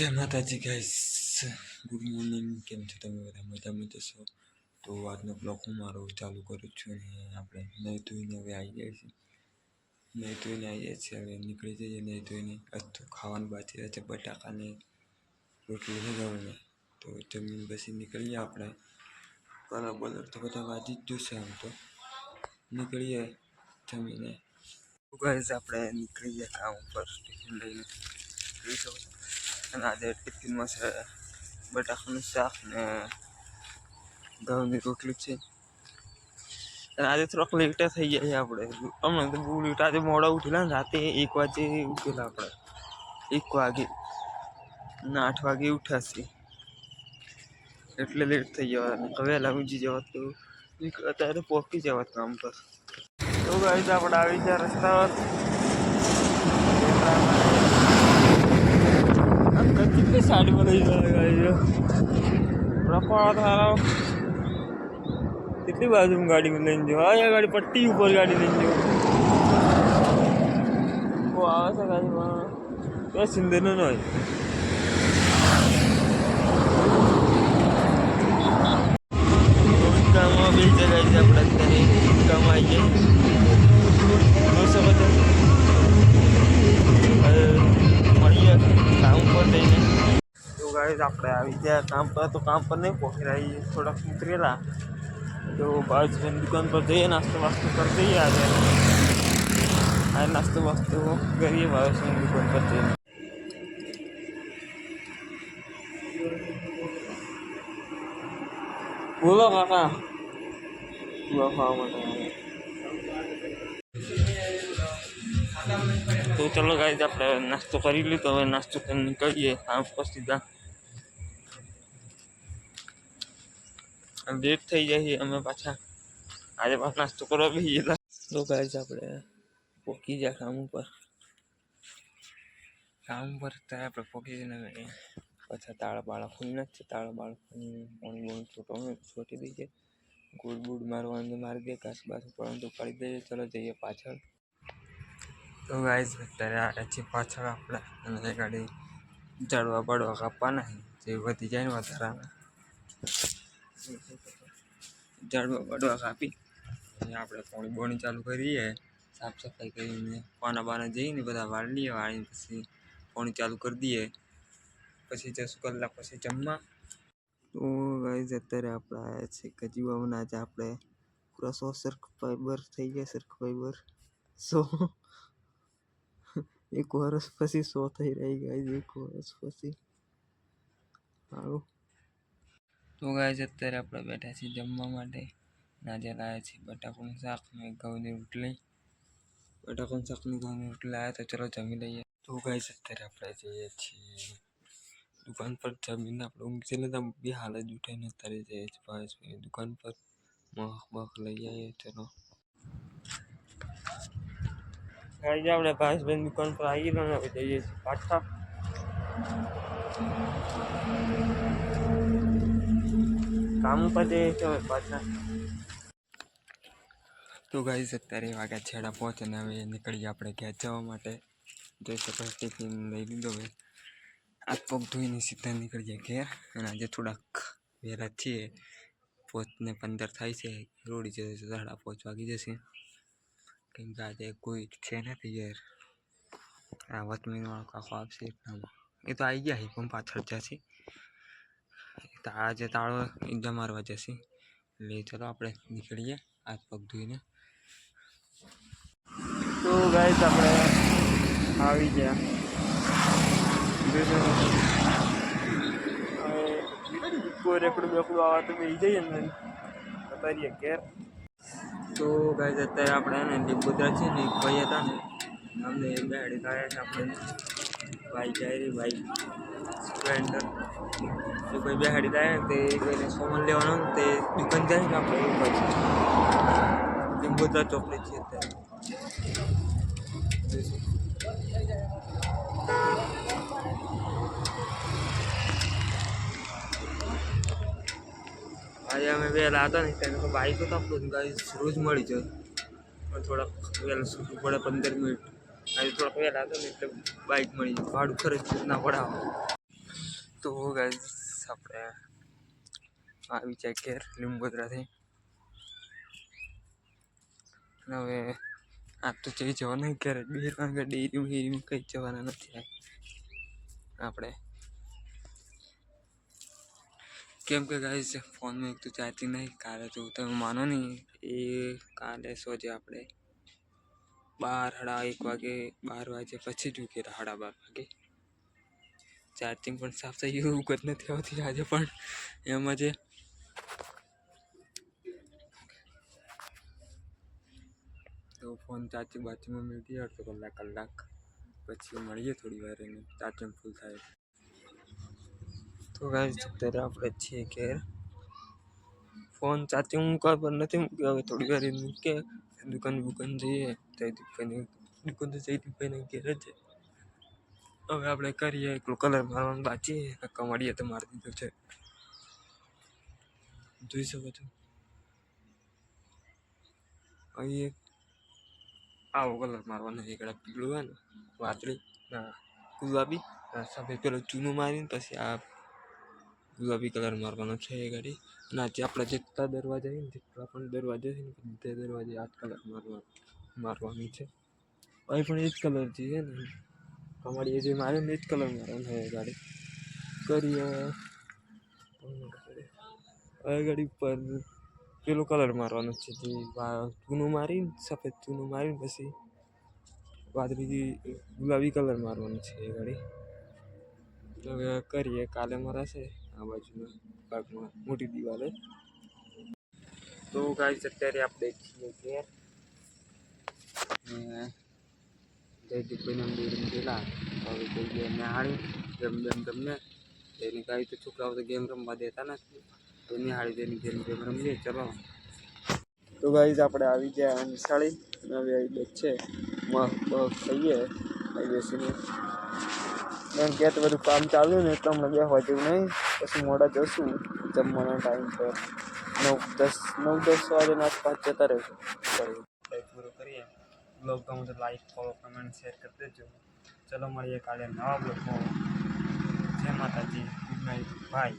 જય માતાજી guys, good morning. કેમ છો તમે બધા? મજામાં જશો તો આજનો બ્લોગ હું મારો ચાલુ કરું છું. અને આપણે નહીં ધોઈને હવે આવી જાય છે, હવે નીકળી જઈએ નહીં ધોઈને. આજ તો ખાવાનું બાકી રહે છે, બટાકાને રોટલી છે ગમે તો જમીન પછી નીકળીએ આપણે. બરાબર તો બધા વાજી જ જોશે, આમ તો નીકળીએ જમીને. ગાઈસ આપણે નીકળીએ કામ ઉપર ટિફિન લઈને. અને આજે ટિફિનમાં છે બટાકાનું શાક ને ઘઉંની રોટલી છે. અને આજે થોડોક લેટ થઈ ગયા છે આપણે. હમણાં તો બહુ લેટ, આજે મોડા ઉઠેલા ને, રાતે 1 વાગે ઉઠેલા આપણે. 1 વાગે ના 8 વાગે ઉઠાશે એટલે લેટ થઈ જવાનું. હવે વહેલા ઊંઘી જવા તો અત્યારે પહોંચી જવા કામ પર. તો ગાઈસ આપણે આવી ગયા રસ્તા પર. કેટલી સાડીમાં લઈ જાય રફાળા થારા કેટલી બાજુ ગાડીમાં લઈને જાઓ. આ ગાડી પટ્ટી ઉપર ગાડી લઈને જાઓ. બહુ આવે છે ગાડીમાં, તો સિંદર નો હોય. ગામમાં બે જગ્યાએ છે આપણે અત્યારે. ગામમાં આવી જાય મળીએ કામ પર જઈને. તો ગાઈસ આપણે આવી ગયા કામ પર. તો કામ પર નહીં પહોંચી રહી, થોડાક ઉતરેલા તો બાજુની દુકાન પર જઈએ, નાસ્તો વાસ્તો કરી દઈએ. આજે આ નાસ્તો વાસ્તો કરીએ બાજુની દુકાન પર જઈને. બોલો કાકા, ખાવા માટે. તો ચલો ગાઈસ આપણે નાસ્તો કરી લીધો. હવે નાસ્તો કરીને નીકળીએ કામ પર સીધા. લેટ થઈ જાય અમે પાછા આજે નાસ્તો કરવા બી ગયા. તો ગાઈસ આપણે પહોંચી ગયા કામ ઉપર. ત્યારે આપણે પહોંચી જઈને પાછા તાળા બાળા ખુલી નથી. તાળા બાળા પાણી છોટી દઈએ. ગુડ બુડ મારવાનું મારી દે, કાચ બાજુ પડવાનું તો પાડી દઈએ. ચલો જઈએ પાછળ. તો ગાઈસ અત્યારે આવ્યા છીએ પાછળ આપણે. અને ગાડી ઝાડવા બાળવા કાપવાના જે વધી જાય ને વધારાના ઝાડવા બાળવા કાપી અને આપણે પોણી બોણી ચાલુ કરીએ. સાફ સફાઈ કરીને પાના બાના જઈને બધા વાળી લઈએ. વાળીને પછી પોણી ચાલુ કરી દઈએ. પછી 10 કલાક પછી જમવા. તો ગાઈસ અત્યારે આપણે આવ્યા છીએ કજીવામાં. આજે આપણે પૂરા 100 સરખ ફાઈબર થઈ ગયા. સરખ ફાઈબર 100 1 વર્ષ પછી 100 થઈ રહી ગાઈસ. 1 વર્ષ પછી સારું. તો ગાઈસ અત્યારે આપણે બેઠા છીએ જમવા માટે. આજે લાવ્યા છીએ બટાકાનું શાક ને ઘઉંની રોટલી. બટાકાનું શાક ને ઘઉંની રોટલી લાવ્યા તો ચલો જમી લઈએ. તો ગાઈસ અત્યારે આપણે જઈએ છીએ દુકાન પર. જમીને આપણે ઊંઘી લેતા બી હાલ જ ઉઠાઈને અત્યારે જઈએ છીએ ભાવેશભાઈની દુકાન પર. મખ લઈ આવીએ. ચલો ગાઈસ આપણે ભાવેશભાઈની દુકાન પર આવી ગયો ને હવે જઈએ છીએ પાછા. કામ પર જઈએ છીએ પાછા. તો ગાઈસ અત્યારે વાગ્યા 6:05 અને હવે નીકળીએ આપણે ઘેર જવા માટે. જોઈ શકો ટિફિન લઈ લીધો. હવે હાથ પગ ધોઈને સીધા નીકળીએ ઘેર. અને આજે થોડાક વહેલા છીએ. 5:15 થાય છે. રોડી જશે 5:30 વાગી જશે. કેમ કે આજે કોઈ છે નથી યાર. આ વતમીનવાળો કાકો આવશે એટલામાં. એ તો આવી ગયા છે પણ પાછળ જશે. આજે તાળો એકદમ મારવા જશે. એટલે ચલો આપણે નીકળીએ હાથ પગ ધોઈને. તો ગાઈસ આપણે આવી ગયા. કોઈ રેકડું બેકડું આવે તો બેસી જઈએ ને કરીએ ઘેર. તો ગાઈસ અત્યારે આપણે ને લીંબોદરા છે ને એક ભાઈ હતા ને અમને બેહાડી લાવ્યા છે. આપણે બાઈક આવી બાઈક સ્પ્લેન્ડર એ કોઈ બેહાડી લાવ્યા તે કોઈને સામાન લેવાનો તે દુકાન જાય ને આપણે એવું પછી લીંબોદરા ચોકલેટ છે અત્યારે. આજે અમે વહેલા હતા ને તેને તો બાઈક તો આપણું ગાઈસ રોજ મળી જાય પણ થોડાક વહેલા છૂટવું પડે 15 મિનિટ. આજે થોડાક વહેલા હતા ને એટલે બાઈક મળી જાય. ભાડું ખર્ચ ના પડાવે. તો ગાઈસ આપણે આવી જાય ઘેર લીંબોદરાથી. હવે આ તો જઈ જવાનું ઘેર બે કારણ કે ડેરીમાં કંઈ જવાના નથી આપણે, કેમ કે ગાઈસ ફોનમાં એક તો ચાર્જિંગ નહીં. કાલે તો તમે માનો નહીં, એ કાલે સોજે આપણે 12 સાડા 1 વાગે પછી જ ઉઠી રહ્યા 12:30 વાગે. ચાર્જિંગ પણ સાફ થઈ ગયું, એવું જ નથી આવતી આજે પણ એમાં જે તો ફોન ચાર્જિંગ બાજુમાં મૂકી અડધો કલાક પછી મળીએ થોડી વાર એને ચાર્જિંગ ફૂલ થાય. તો ગાઈસ અત્યારે આપણે છીએ ઘેર. ફોન ચાર્જિંગ મૂકવા પર નથી મૂક્યો, હવે થોડી વાર મૂકે દુકાન જઈએ જયદીપભાઈની દુકાન, તો જયદીપભાઈને ઘેર જ છે. હવે આપણે કરીએ એકલો કલર મારવાનું બાકી, કમાડીએ તો મારી દીધો છે, જોઈ શકો છો. અહીં આવો કલર મારવાનો છે, એકડા પીળું હોય ને વાદળી, ગુલાબી, સફેદ પેલો ચૂનો મારીને પછી આ ગુલાબી કલર મારવાનો છે એ ગાડી. અને આજે આપણે જેટલા દરવાજા છે ને, જેટલા પણ દરવાજા છે ને તે દરવાજે આ કલર મારવાનું છે. અહીં પણ એ જ કલર છે ને, કમાડીએ જે મારે ને એ જ કલર મારવાનો છે એ ગાડી. કરીએ હવે ગાડી ઉપર પેલો કલર મારવાનો છે, જે ચૂનું મારીને સફેદ ચૂનું મારીને પછી વાદળી ગુલાબી કલર મારવાનો છે એ ગાડી. હવે કરીએ, કાલે મરાશે આ બાજુના ભાગમાં મોટી દિવાલે. તો ગાઈસ અત્યારે આપણે છીએ ઘેર, જયદીપભાઈને ડેરીમાં ગયેલા. હવે જઈએ નિહાળી ગેમ તમને એની ગાડી તો છોકરાઓ તો ગેમ રમવા દેતા નથી, તો નિહાળી તેની ગેમ રમીએ ચલો. તો ગાઈસ આપણે આવી ગયા નિશાળી, હવે આવી છે ખાઈએ આવી બેસીને. કારણ કે તો બધું કામ ચાલુ ને એટલે હમણાં બેસવા જેવું નહીં, પછી મોડા જશું જમવાના ટાઈમ પર 9-10 વાગ્યાના આસપાસ જતા રહેશું. પૂરો કરીએ. બ્લોગ ગમે તો લાઈક, ફોલો, કમેન્ટ, શેર કરી દેજો. ચલો મળીએ કાલે નવા બ્લોગમાં. જય માતાજી, ગુડ નાઇટ, બાય.